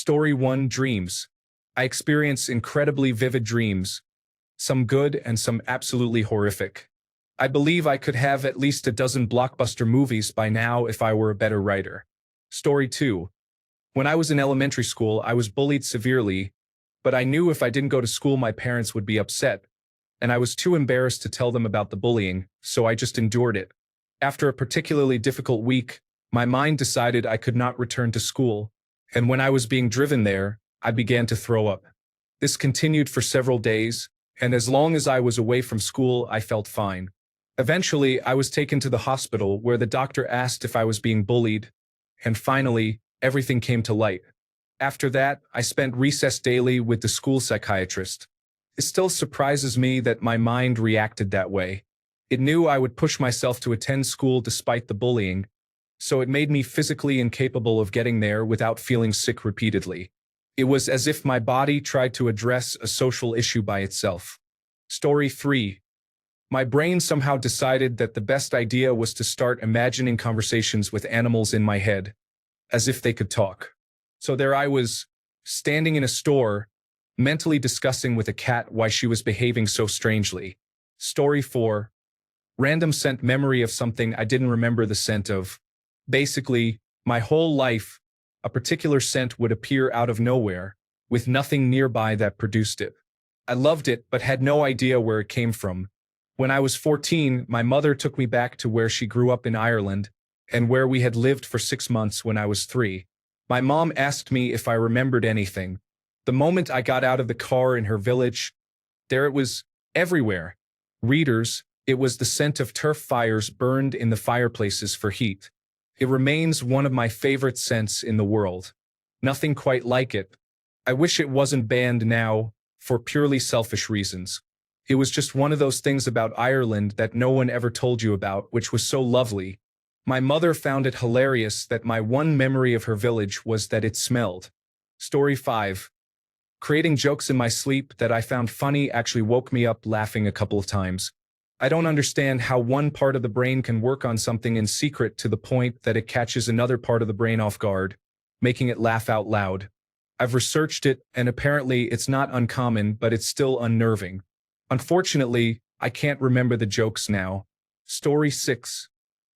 Story 1: Dreams. I experience incredibly vivid dreams, some good and some absolutely horrific. I believe I could have at least a dozen blockbuster movies by now if I were a better writer. Story 2. When I was in elementary school, I was bullied severely, but I knew if I didn't go to school my parents would be upset, and I was too embarrassed to tell them about the bullying, so I just endured it. After a particularly difficult week, my mind decided I could not return to school, and when I was being driven there, I began to throw up. This continued for several days, and as long as I was away from school, I felt fine. Eventually, I was taken to the hospital where the doctor asked if I was being bullied, and finally, everything came to light. After that, I spent recess daily with the school psychiatrist. It still surprises me that my mind reacted that way. It knew I would push myself to attend school despite the bullying, so it made me physically incapable of getting there without feeling sick repeatedly. It was as if my body tried to address a social issue by itself. Story 3. My brain somehow decided that the best idea was to start imagining conversations with animals in my head, as if they could talk. So there I was, standing in a store, mentally discussing with a cat why she was behaving so strangely. Story 4. Random scent memory of something I didn't remember the scent of. Basically, my whole life, a particular scent would appear out of nowhere, with nothing nearby that produced it. I loved it, but had no idea where it came from. When I was 14, my mother took me back to where she grew up in Ireland, and where we had lived for 6 months when I was 3. My mom asked me if I remembered anything. The moment I got out of the car in her village, there it was, everywhere. Readers, it was the scent of turf fires burned in the fireplaces for heat. It remains one of my favorite scents in the world. Nothing quite like it. I wish it wasn't banned now, for purely selfish reasons. It was just one of those things about Ireland that no one ever told you about, which was so lovely. My mother found it hilarious that my one memory of her village was that it smelled. Story 5. Creating jokes in my sleep that I found funny actually woke me up laughing a couple of times. I don't understand how one part of the brain can work on something in secret to the point that it catches another part of the brain off guard, making it laugh out loud. I've researched it, and apparently it's not uncommon, but it's still unnerving. Unfortunately, I can't remember the jokes now. Story 6.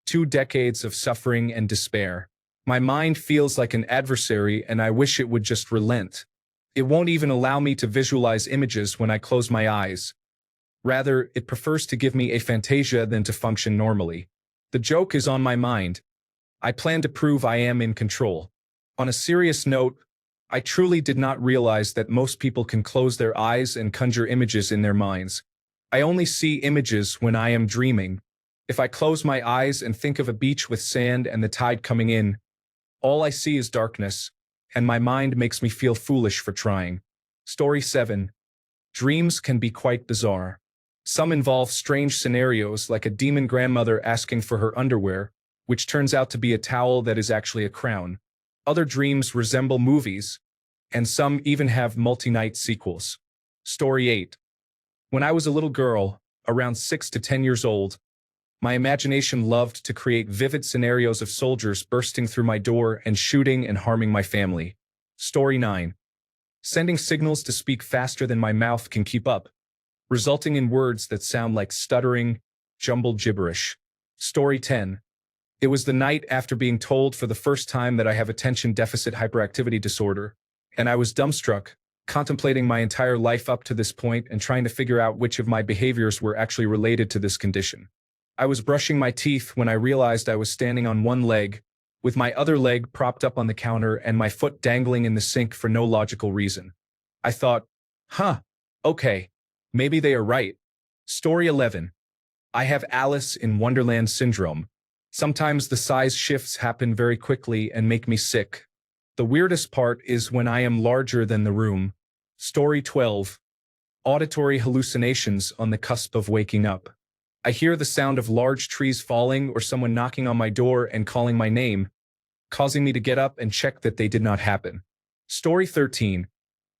2 decades of suffering and despair. My mind feels like an adversary, and I wish it would just relent. It won't even allow me to visualize images when I close my eyes. Rather, it prefers to give me aphantasia than to function normally. The joke is on my mind. I plan to prove I am in control. On a serious note, I truly did not realize that most people can close their eyes and conjure images in their minds. I only see images when I am dreaming. If I close my eyes and think of a beach with sand and the tide coming in, all I see is darkness, and my mind makes me feel foolish for trying. Story 7. Dreams can be quite bizarre. Some involve strange scenarios like a demon grandmother asking for her underwear, which turns out to be a towel that is actually a crown. Other dreams resemble movies, and some even have multi-night sequels. Story 8. When I was a little girl, around 6 to 10 years old, my imagination loved to create vivid scenarios of soldiers bursting through my door and shooting and harming my family. Story 9. Sending signals to speak faster than my mouth can keep up, resulting in words that sound like stuttering, jumbled gibberish. Story 10. It was the night after being told for the first time that I have attention deficit hyperactivity disorder, and I was dumbstruck, contemplating my entire life up to this point and trying to figure out which of my behaviors were actually related to this condition. I was brushing my teeth when I realized I was standing on one leg, with my other leg propped up on the counter and my foot dangling in the sink for no logical reason. I thought, okay. Maybe they are right. Story 11. I have Alice in Wonderland syndrome. Sometimes the size shifts happen very quickly and make me sick. The weirdest part is when I am larger than the room. Story 12. Auditory hallucinations on the cusp of waking up. I hear the sound of large trees falling or someone knocking on my door and calling my name, causing me to get up and check that they did not happen. Story 13.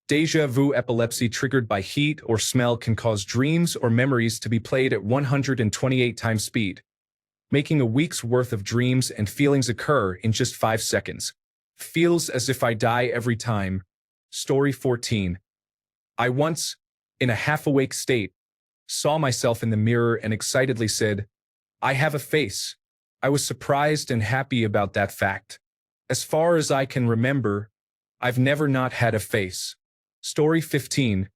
Déjà vu epilepsy triggered by heat or smell can cause dreams or memories to be played at 128 times speed, making a week's worth of dreams and feelings occur in just 5 seconds. Feels as if I die every time. Story 14. I once, in a half-awake state, saw myself in the mirror and excitedly said, "I have a face." I was surprised and happy about that fact. As far as I can remember, I've never not had a face. Story 15.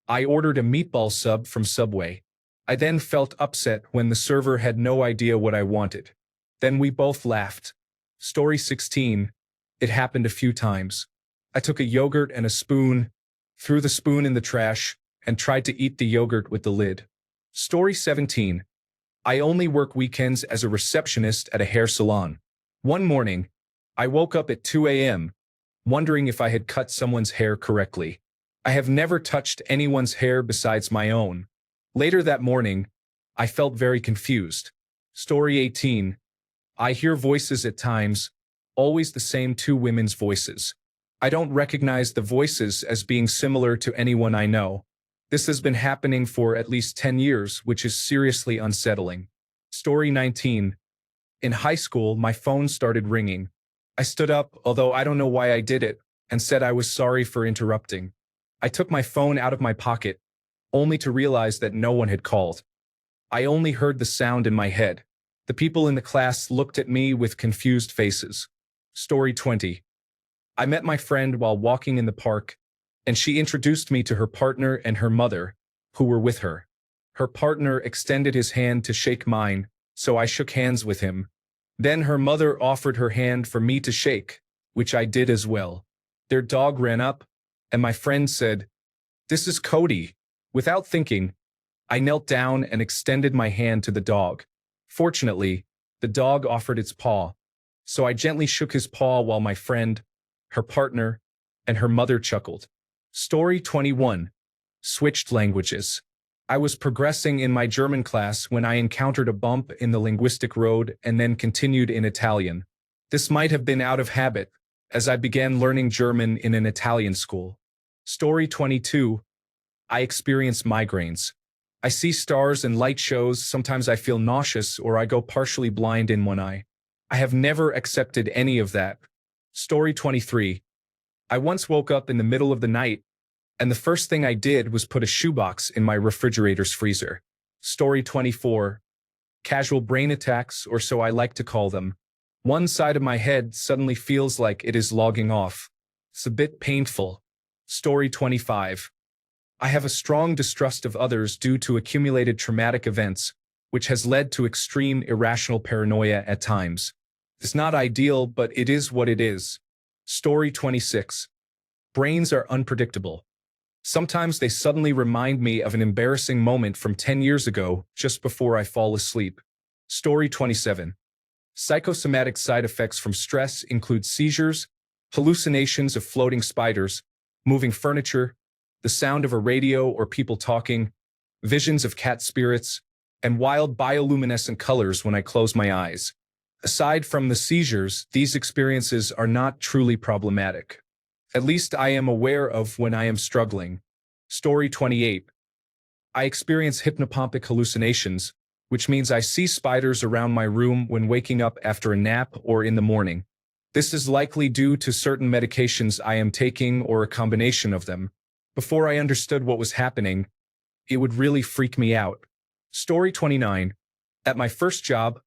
I ordered a meatball sub from Subway. I then felt upset when the server had no idea what I wanted. Then we both laughed. Story 16. It happened a few times. I took a yogurt and a spoon, threw the spoon in the trash, and tried to eat the yogurt with the lid. Story 17. I only work weekends as a receptionist at a hair salon. One morning, I woke up at 2 a.m., wondering if I had cut someone's hair correctly. I have never touched anyone's hair besides my own. Later that morning, I felt very confused. Story 18. I hear voices at times, always the same two women's voices. I don't recognize the voices as being similar to anyone I know. This has been happening for at least 10 years, which is seriously unsettling. Story 19. In high school, my phone started ringing. I stood up, although I don't know why I did it, and said I was sorry for interrupting. I took my phone out of my pocket, only to realize that no one had called. I only heard the sound in my head. The people in the class looked at me with confused faces. Story 20. I met my friend while walking in the park, and she introduced me to her partner and her mother, who were with her. Her partner extended his hand to shake mine, so I shook hands with him. Then her mother offered her hand for me to shake, which I did as well. Their dog ran up, and my friend said, "This is Cody." Without thinking, I knelt down and extended my hand to the dog. Fortunately, the dog offered its paw, so I gently shook his paw while my friend, her partner, and her mother chuckled. Story 21. Switched languages. I was progressing in my German class when I encountered a bump in the linguistic road and then continued in Italian. This might have been out of habit, as I began learning German in an Italian school. Story 22. I experience migraines. I see stars and light shows, sometimes I feel nauseous or I go partially blind in one eye. I have never accepted any of that. Story 23. I once woke up in the middle of the night, and the first thing I did was put a shoebox in my refrigerator's freezer. Story 24. Casual brain attacks, or so I like to call them. One side of my head suddenly feels like it is logging off. It's a bit painful. Story 25. I have a strong distrust of others due to accumulated traumatic events, which has led to extreme irrational paranoia at times. It's not ideal, but it is what it is. Story 26. Brains are unpredictable. Sometimes they suddenly remind me of an embarrassing moment from 10 years ago, just before I fall asleep. Story 27. Psychosomatic side effects from stress include seizures, hallucinations of floating spiders, moving furniture, the sound of a radio or people talking, visions of cat spirits, and wild bioluminescent colors when I close my eyes. Aside from the seizures, these experiences are not truly problematic. At least I am aware of when I am struggling. Story 28. I experience hypnopompic hallucinations, which means I see spiders around my room when waking up after a nap or in the morning. This is likely due to certain medications I am taking or a combination of them. Before I understood what was happening, it would really freak me out. Story 29. At my first job,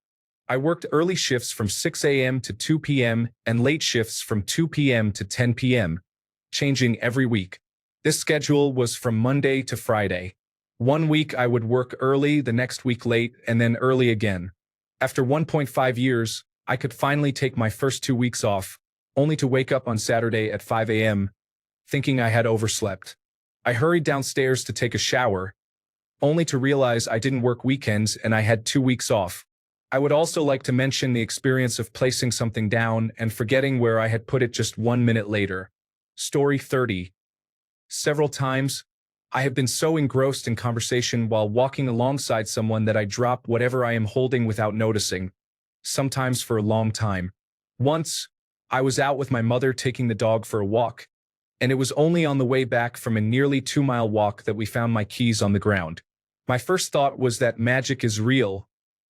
I worked early shifts from 6 a.m. to 2 p.m. and late shifts from 2 p.m. to 10 p.m., changing every week. This schedule was from Monday to Friday. One week I would work early, the next week late, and then early again. After 1.5 years, I could finally take my first 2 weeks off, only to wake up on Saturday at 5 a.m., thinking I had overslept. I hurried downstairs to take a shower, only to realize I didn't work weekends and I had 2 weeks off. I would also like to mention the experience of placing something down and forgetting where I had put it just 1 minute later. Story 30. Several times, I have been so engrossed in conversation while walking alongside someone that I drop whatever I am holding without noticing, sometimes for a long time. Once, I was out with my mother taking the dog for a walk, and it was only on the way back from a nearly 2-mile walk that we found my keys on the ground. My first thought was that magic is real.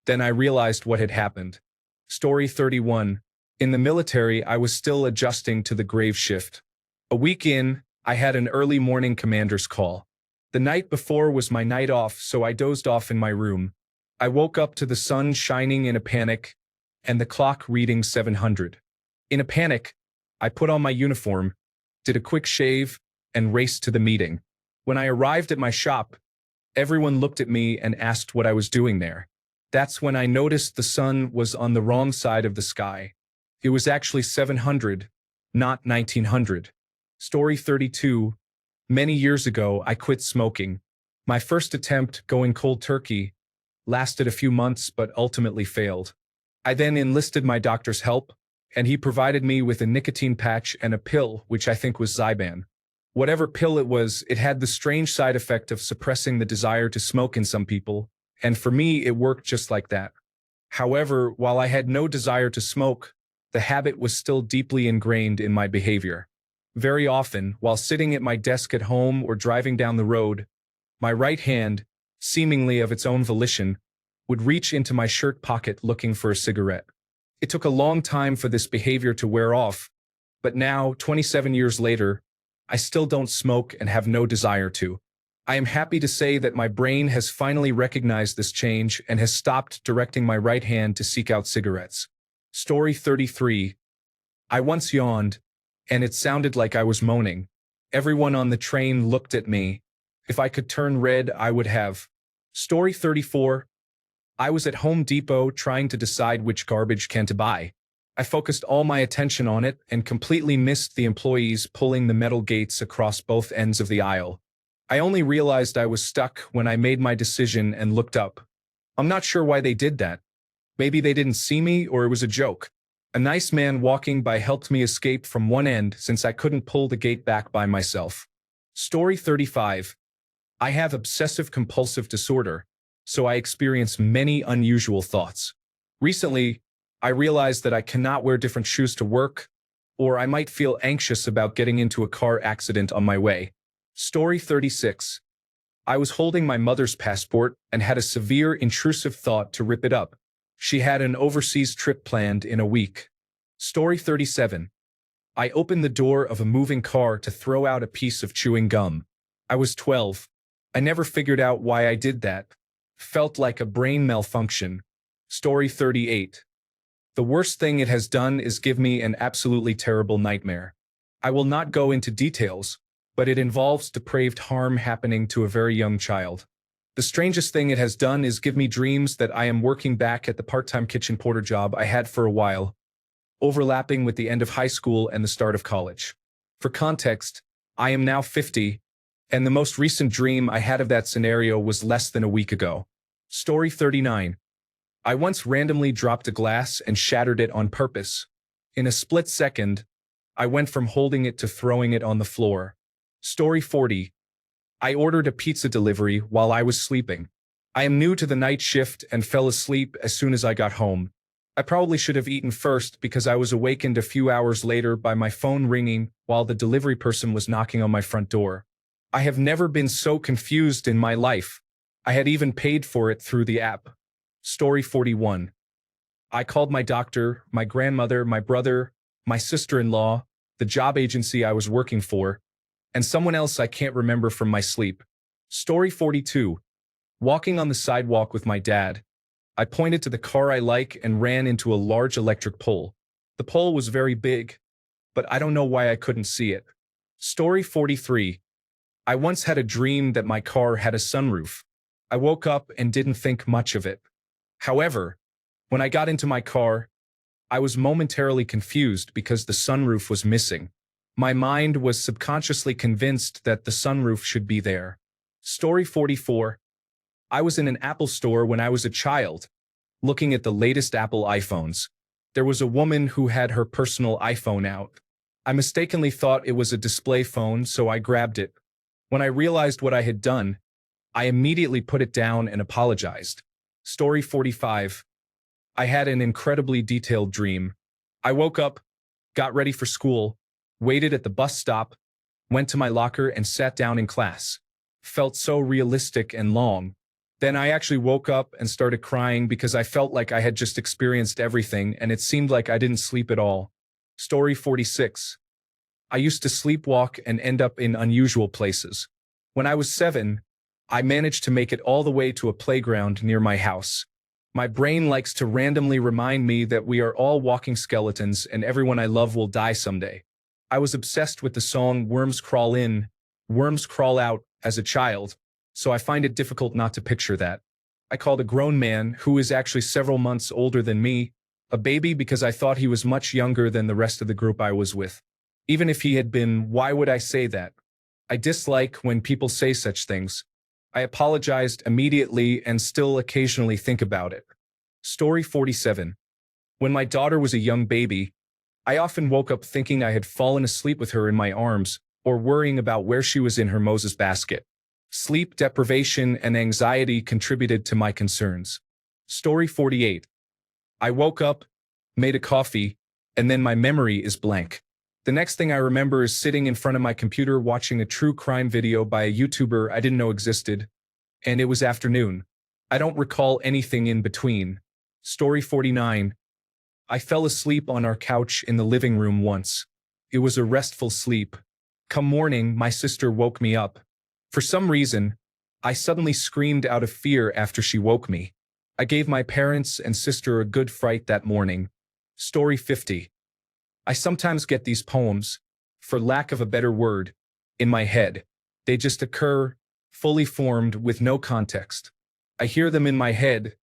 Then I realized what had happened. Story 31. In the military, I was still adjusting to the grave shift. A week in, I had an early morning commander's call. The night before was my night off, so I dozed off in my room. I woke up to the sun shining in a panic, and the clock reading 700. In a panic, I put on my uniform, did a quick shave, and raced to the meeting. When I arrived at my shop, everyone looked at me and asked what I was doing there. That's when I noticed the sun was on the wrong side of the sky. It was actually 700, not 1900. Story 32. Many years ago, I quit smoking. My first attempt, going cold turkey, lasted a few months but ultimately failed. I then enlisted my doctor's help, and he provided me with a nicotine patch and a pill, which I think was Zyban. Whatever pill it was, it had the strange side effect of suppressing the desire to smoke in some people, and for me it worked just like that. However, while I had no desire to smoke, the habit was still deeply ingrained in my behavior. Very often, while sitting at my desk at home or driving down the road, my right hand, seemingly of its own volition, would reach into my shirt pocket looking for a cigarette. It took a long time for this behavior to wear off, but now, 27 years later, I still don't smoke and have no desire to. I am happy to say that my brain has finally recognized this change and has stopped directing my right hand to seek out cigarettes. Story 33. I once yawned, and it sounded like I was moaning. Everyone on the train looked at me. If I could turn red, I would have. Story 34. I was at Home Depot trying to decide which garbage can to buy. I focused all my attention on it and completely missed the employees pulling the metal gates across both ends of the aisle. I only realized I was stuck when I made my decision and looked up. I'm not sure why they did that. Maybe they didn't see me or it was a joke. A nice man walking by helped me escape from one end since I couldn't pull the gate back by myself. Story 35. I have obsessive-compulsive disorder, so I experience many unusual thoughts. Recently, I realized that I cannot wear different shoes to work, or I might feel anxious about getting into a car accident on my way. Story 36. I was holding my mother's passport and had a severe intrusive thought to rip it up. She had an overseas trip planned in a week. Story 37. I opened the door of a moving car to throw out a piece of chewing gum. I was 12. I never figured out why I did that. Felt like a brain malfunction. Story 38. The worst thing it has done is give me an absolutely terrible nightmare. I will not go into details, but it involves depraved harm happening to a very young child. The strangest thing it has done is give me dreams that I am working back at the part-time kitchen porter job I had for a while, overlapping with the end of high school and the start of college. For context, I am now 50, and the most recent dream I had of that scenario was less than a week ago. Story 39. I once randomly dropped a glass and shattered it on purpose. In a split second, I went from holding it to throwing it on the floor. Story 40. I ordered a pizza delivery while I was sleeping. I am new to the night shift and fell asleep as soon as I got home. I probably should have eaten first because I was awakened a few hours later by my phone ringing while the delivery person was knocking on my front door. I have never been so confused in my life. I had even paid for it through the app. Story 41. I called my doctor, my grandmother, my brother, my sister-in-law, the job agency I was working for, and someone else I can't remember from my sleep. Story 42. Walking on the sidewalk with my dad, I pointed to the car I like and ran into a large electric pole. The pole was very big, but I don't know why I couldn't see it. Story 43. I once had a dream that my car had a sunroof. I woke up and didn't think much of it. However, when I got into my car, I was momentarily confused because the sunroof was missing. My mind was subconsciously convinced that the sunroof should be there. Story 44. I was in an Apple store when I was a child, looking at the latest Apple iPhones. There was a woman who had her personal iPhone out. I mistakenly thought it was a display phone, so I grabbed it. When I realized what I had done, I immediately put it down and apologized. Story 45. I had an incredibly detailed dream. I woke up, got ready for school, waited at the bus stop, went to my locker and sat down in class. Felt so realistic and long. Then I actually woke up and started crying because I felt like I had just experienced everything and it seemed like I didn't sleep at all. Story 46. I used to sleepwalk and end up in unusual places. When I was 7, I managed to make it all the way to a playground near my house. My brain likes to randomly remind me that we are all walking skeletons and everyone I love will die someday. I was obsessed with the song Worms Crawl In, Worms Crawl Out as a child, so I find it difficult not to picture that. I called a grown man, who is actually several months older than me, a baby because I thought he was much younger than the rest of the group I was with. Even if he had been, why would I say that? I dislike when people say such things. I apologized immediately and still occasionally think about it. Story 47. When my daughter was a young baby, I often woke up thinking I had fallen asleep with her in my arms or worrying about where she was in her Moses basket. Sleep deprivation and anxiety contributed to my concerns. Story 48. I woke up, made a coffee, and then my memory is blank. The next thing I remember is sitting in front of my computer watching a true crime video by a YouTuber I didn't know existed, and it was afternoon. I don't recall anything in between. Story 49. I fell asleep on our couch in the living room once. It was a restful sleep. Come morning, my sister woke me up. For some reason, I suddenly screamed out of fear after she woke me. I gave my parents and sister a good fright that morning. Story 50. I sometimes get these poems, for lack of a better word, in my head. They just occur, fully formed with no context. I hear them in my head,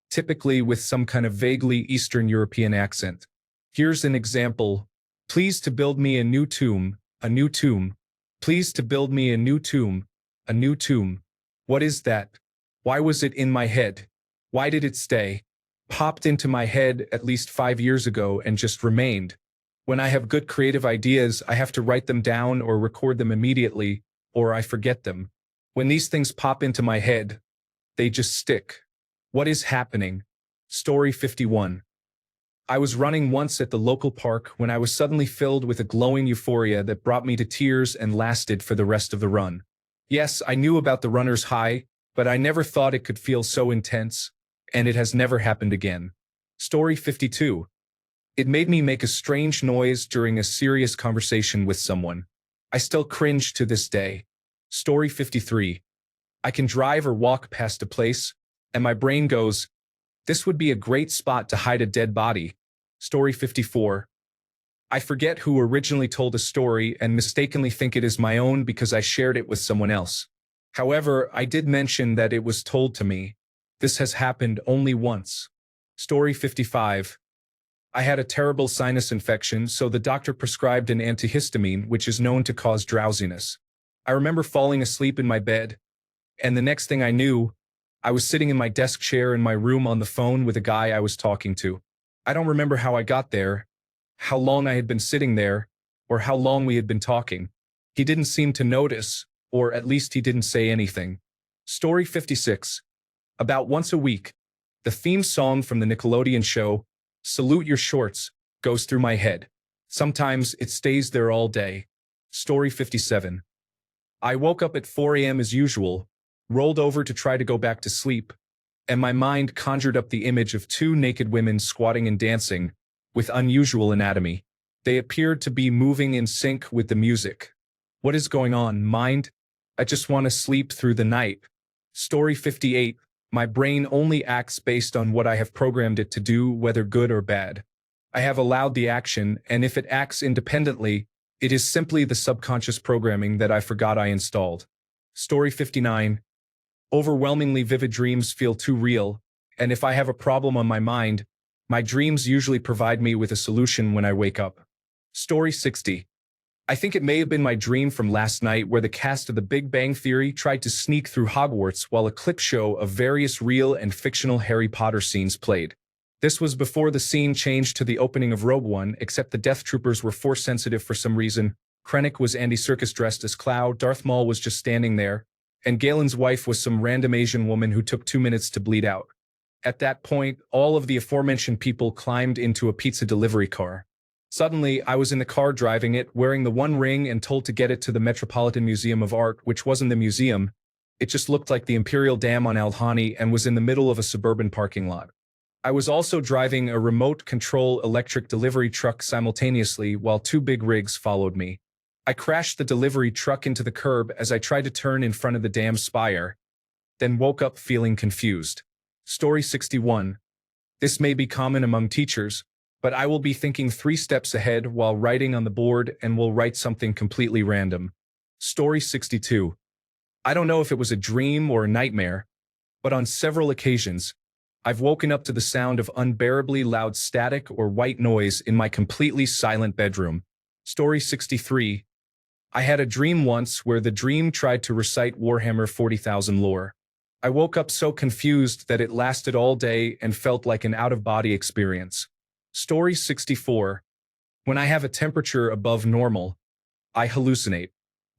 typically with some kind of vaguely Eastern European accent. Here's an example. Please to build me a new tomb, a new tomb. Please to build me a new tomb, a new tomb. What is that? Why was it in my head? Why did it stay? Popped into my head at least 5 years ago and just remained. When I have good creative ideas, I have to write them down or record them immediately, or I forget them. When these things pop into my head, they just stick. What is happening? Story 51. I was running once at the local park when I was suddenly filled with a glowing euphoria that brought me to tears and lasted for the rest of the run. Yes, I knew about the runner's high, but I never thought it could feel so intense, and it has never happened again. Story 52. It made me make a strange noise during a serious conversation with someone. I still cringe to this day. Story 53. I can drive or walk past a place, and my brain goes, this would be a great spot to hide a dead body. Story 54. I forget who originally told a story and mistakenly think it is my own because I shared it with someone else. However, I did mention that it was told to me. This has happened only once. Story 55. I had a terrible sinus infection, so the doctor prescribed an antihistamine, which is known to cause drowsiness. I remember falling asleep in my bed, and the next thing I knew, I was sitting in my desk chair in my room on the phone with a guy I was talking to. I don't remember how I got there, how long I had been sitting there, or how long we had been talking. He didn't seem to notice, or at least he didn't say anything. Story 56. About once a week, the theme song from the Nickelodeon show, Salute Your Shorts, goes through my head. Sometimes it stays there all day. Story 57. I woke up at 4 a.m. as usual, rolled over to try to go back to sleep, and my mind conjured up the image of 2 naked women squatting and dancing, with unusual anatomy. They appeared to be moving in sync with the music. What is going on, mind? I just want to sleep through the night. Story 58. My brain only acts based on what I have programmed it to do, whether good or bad. I have allowed the action, and if it acts independently, it is simply the subconscious programming that I forgot I installed. Story 59. Overwhelmingly vivid dreams feel too real, and if I have a problem on my mind, my dreams usually provide me with a solution when I wake up. Story 60. I think it may have been my dream from last night where the cast of The Big Bang Theory tried to sneak through Hogwarts while a clip show of various real and fictional Harry Potter scenes played. This was before the scene changed to the opening of Rogue One, except the Death Troopers were Force-sensitive for some reason. Krennic was Andy Serkis dressed as Cloud, Darth Maul was just standing there, and Galen's wife was some random Asian woman who took 2 minutes to bleed out. At that point, all of the aforementioned people climbed into a pizza delivery car. Suddenly, I was in the car driving it, wearing the one ring and told to get it to the Metropolitan Museum of Art, which wasn't the museum. It just looked like the Imperial Dam on Alhani and was in the middle of a suburban parking lot. I was also driving a remote control electric delivery truck simultaneously while two big rigs followed me. I crashed the delivery truck into the curb as I tried to turn in front of the dam's spire, then woke up feeling confused. Story 61. This may be common among teachers, but I will be thinking 3 steps ahead while writing on the board and will write something completely random. Story 62. I don't know if it was a dream or a nightmare, but on several occasions, I've woken up to the sound of unbearably loud static or white noise in my completely silent bedroom. Story 63. I had a dream once where the dream tried to recite Warhammer 40,000 lore. I woke up so confused that it lasted all day and felt like an out-of-body experience. Story 64. When I have a temperature above normal, I hallucinate.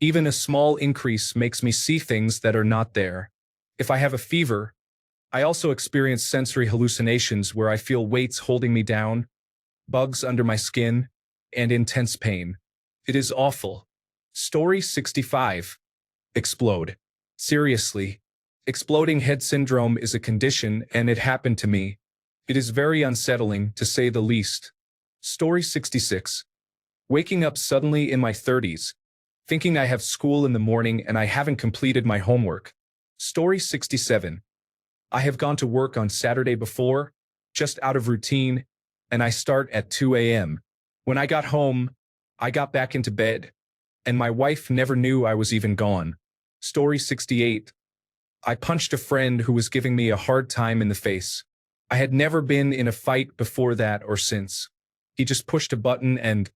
Even a small increase makes me see things that are not there. If I have a fever, I also experience sensory hallucinations where I feel weights holding me down, bugs under my skin, and intense pain. It is awful. Story 65. Explode. Seriously. Exploding head syndrome is a condition and it happened to me. It is very unsettling, to say the least. Story 66. Waking up suddenly in my 30s, thinking I have school in the morning and I haven't completed my homework. Story 67. I have gone to work on Saturday before, just out of routine, and I start at 2 a.m. When I got home, I got back into bed, and my wife never knew I was even gone. Story 68. I punched a friend who was giving me a hard time in the face. I had never been in a fight before that or since. He just pushed a button and,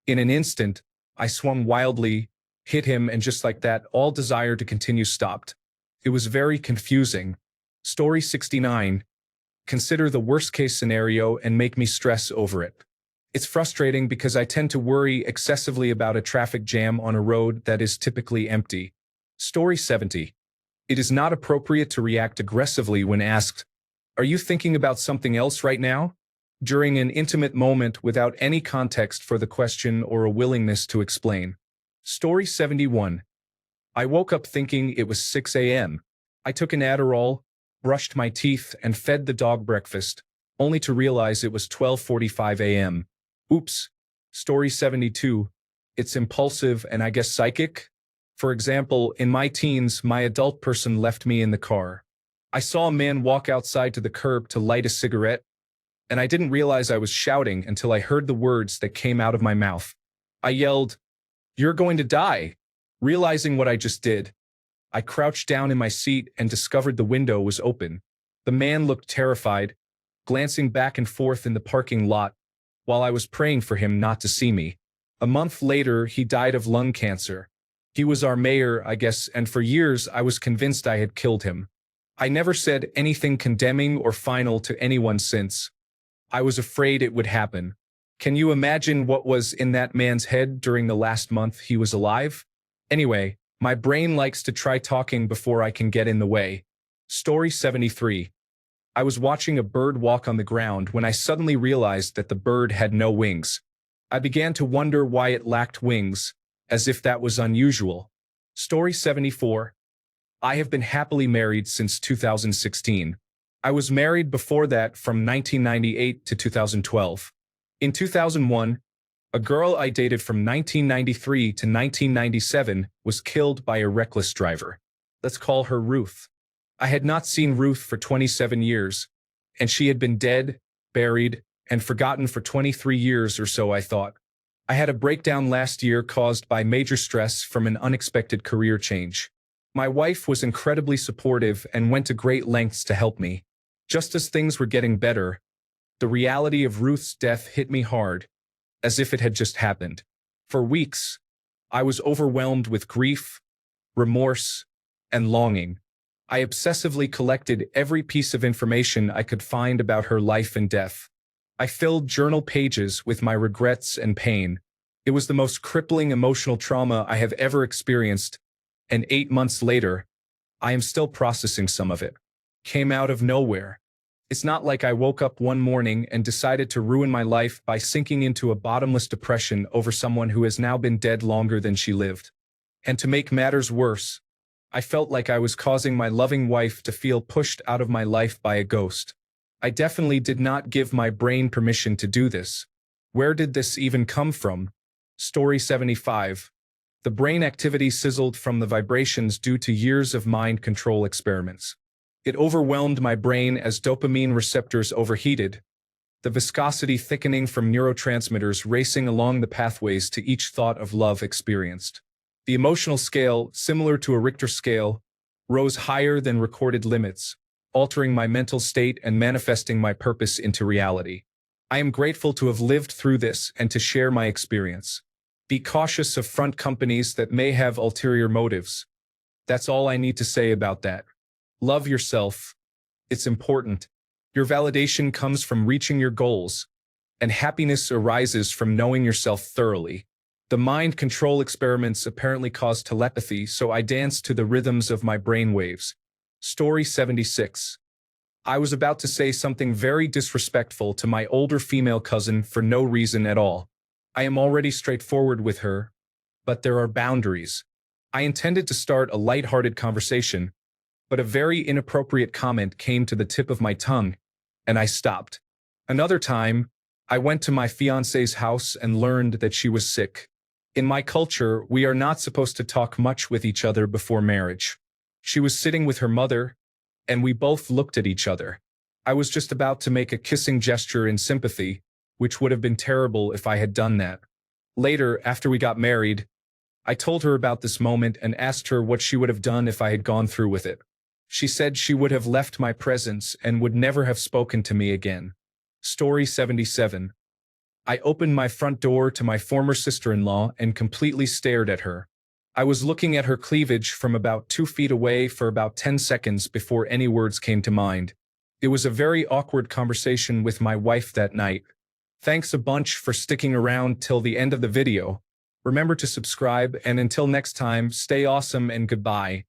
in an instant, I swung wildly, hit him, and just like that, all desire to continue stopped. It was very confusing. Story 69. Consider the worst-case scenario and make me stress over it. It's frustrating because I tend to worry excessively about a traffic jam on a road that is typically empty. Story 70. It is not appropriate to react aggressively when asked, "Are you thinking about something else right now?" during an intimate moment without any context for the question or a willingness to explain. Story 71. I woke up thinking it was 6 a.m. I took an Adderall, brushed my teeth, and fed the dog breakfast, only to realize it was 12:45 a.m. Oops. Story 72. It's impulsive and I guess psychic? For example, in my teens, my adult person left me in the car. I saw a man walk outside to the curb to light a cigarette, and I didn't realize I was shouting until I heard the words that came out of my mouth. I yelled, "You're going to die!" Realizing what I just did, I crouched down in my seat and discovered the window was open. The man looked terrified, glancing back and forth in the parking lot, while I was praying for him not to see me. A month later, he died of lung cancer. He was our mayor, I guess, and for years I was convinced I had killed him. I never said anything condemning or final to anyone since. I was afraid it would happen. Can you imagine what was in that man's head during the last month he was alive? Anyway, my brain likes to try talking before I can get in the way. Story 73. I was watching a bird walk on the ground when I suddenly realized that the bird had no wings. I began to wonder why it lacked wings, as if that was unusual. Story 74. I have been happily married since 2016. I was married before that from 1998 to 2012. In 2001, a girl I dated from 1993 to 1997 was killed by a reckless driver. Let's call her Ruth. I had not seen Ruth for 27 years, and she had been dead, buried, and forgotten for 23 years or so, I thought. I had a breakdown last year caused by major stress from an unexpected career change. My wife was incredibly supportive and went to great lengths to help me. Just as things were getting better, the reality of Ruth's death hit me hard, as if it had just happened. For weeks, I was overwhelmed with grief, remorse, and longing. I obsessively collected every piece of information I could find about her life and death. I filled journal pages with my regrets and pain. It was the most crippling emotional trauma I have ever experienced, and 8 months later, I am still processing some of it. Came out of nowhere. It's not like I woke up one morning and decided to ruin my life by sinking into a bottomless depression over someone who has now been dead longer than she lived. And to make matters worse, I felt like I was causing my loving wife to feel pushed out of my life by a ghost. I definitely did not give my brain permission to do this. Where did this even come from? Story 75. The brain activity sizzled from the vibrations due to years of mind control experiments. It overwhelmed my brain as dopamine receptors overheated, the viscosity thickening from neurotransmitters racing along the pathways to each thought of love experienced. The emotional scale, similar to a Richter scale, rose higher than recorded limits, altering my mental state and manifesting my purpose into reality. I am grateful to have lived through this and to share my experience. Be cautious of front companies that may have ulterior motives. That's all I need to say about that. Love yourself. It's important. Your validation comes from reaching your goals, and happiness arises from knowing yourself thoroughly. The mind control experiments apparently caused telepathy, so I danced to the rhythms of my brainwaves. Story 76. I was about to say something very disrespectful to my older female cousin for no reason at all. I am already straightforward with her, but there are boundaries. I intended to start a light-hearted conversation, but a very inappropriate comment came to the tip of my tongue, and I stopped. Another time, I went to my fiancé's house and learned that she was sick. In my culture, we are not supposed to talk much with each other before marriage. She was sitting with her mother, and we both looked at each other. I was just about to make a kissing gesture in sympathy, which would have been terrible if I had done that. Later, after we got married, I told her about this moment and asked her what she would have done if I had gone through with it. She said she would have left my presence and would never have spoken to me again. Story 77. I opened my front door to my former sister-in-law and completely stared at her. I was looking at her cleavage from about 2 feet away for about 10 seconds before any words came to mind. It was a very awkward conversation with my wife that night. Thanks a bunch for sticking around till the end of the video. Remember to subscribe, and until next time, stay awesome and goodbye.